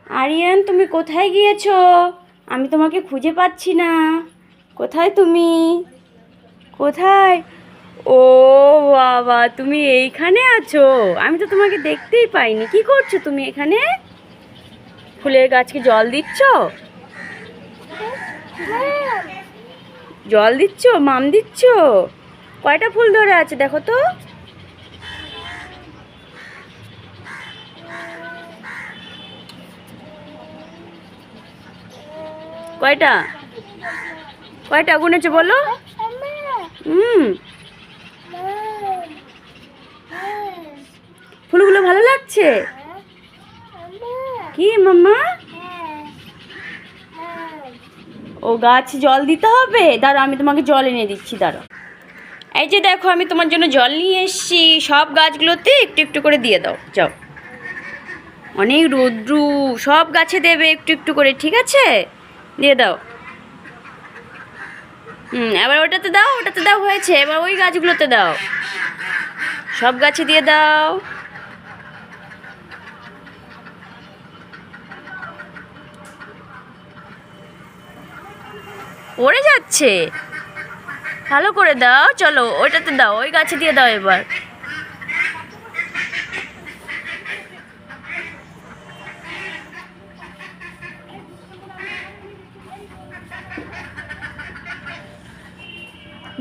আরিয়ান, তুমি কোথায় গিয়েছো? আমি তোমাকে খুঁজে পাচ্ছি না। কোথায় তুমি? কোথায়? ও বাবা, তুমি এইখানে আছো? আমি তো তোমাকে দেখতেই পাইনি। কি করছো তুমি এখানে? ফুলের গাছকে জল দিচ্ছ? জল দিচ্ছ? মাম দিচ্ছ? কয়টা ফুল ধরে আছে দেখো তো। কয়টা? কয়টা গুনেছো বলো? হুম। ফুলগুলো ভালো লাগছে? কি মাম্মা? ও গাছ জল দিতে হবে? দাঁড়াও, আমি তোমাকে জল এনে দিচ্ছি, দাঁড়াও। এই যে দেখো, আমি তোমার জন্য জল নিয়ে এসেছি। সব গাছগুলোতে একটু একটু করে দিয়ে দাও, যাও। অনেক রৌদ্রু, সব গাছে দেবে একটু একটু করে, ঠিক আছে? দিয়ে দাও। এবার ওটাতে দাও, ওটাতে দাও, হয়েছে। এবার ওই গাছগুলোতে দাও, সব গাছে দিয়ে দাও। পড়ে যাচ্ছে, ভালো করে দাও। চলো ওইটাতে দাও, ওই গাছে দিয়ে দাও এবার।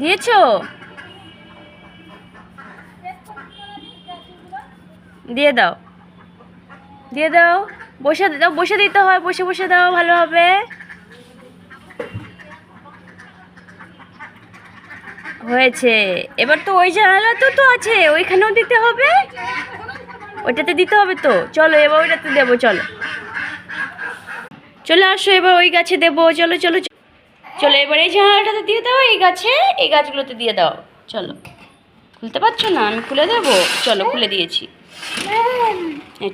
দিয়েছো? দিয়ে দাও, দিয়ে দাও। বসে দাও, বসে দিতে হয়, বসে বসে দাও, ভালো হবে। হয়েছে। এবার তো ওই জানালাতেও তো আছে, ওইখানেও দিতে হবে। ওইটাতে দিতে হবে তো। চলো এবার ওইটাতে দেবো, চলো চলে আসো, এবার ওই গাছে দেবো। চলো চলো চলো, এবার এই জানালাটাতে দিয়ে দাও, এই গাছে, এই গাছগুলোতে দিয়ে দাও। চলো, খুলতে পারছো না? আমি খুলে দেবো, চলো খুলে দিয়েছি।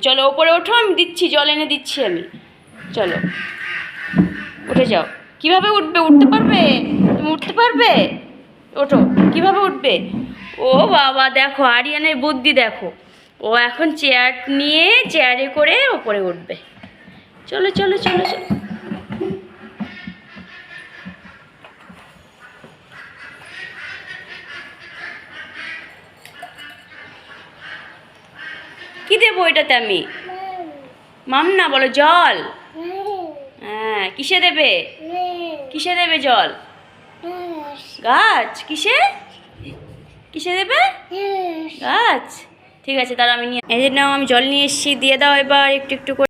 চলো ওপরে ওঠো, আমি দিচ্ছি, জল এনে দিচ্ছি আমি। চলো উঠে যাও। কিভাবে উঠবে? উঠতে পারবে? তুমি উঠতে পারবে? ওঠো। কিভাবে উঠবে? ও বাবা, দেখো আরিয়ানের বুদ্ধি দেখো। ও এখন চেয়ার নিয়ে চেয়ারে করে ওপরে উঠবে। চলো চলো চলো চলো। কি দেবো এটাতে আমি? মাম না বলো, জল। হ্যাঁ, কিসে দেবে? কিসে দেবে জল? গাছ? কিসে? কিসে দেবে? গাছ। ঠিক আছে, তাহলে আমি নিয়ে, এই যে নাও, আমি জল নিয়ে এসেছি, দিয়ে দাও এবার একটু একটু করে।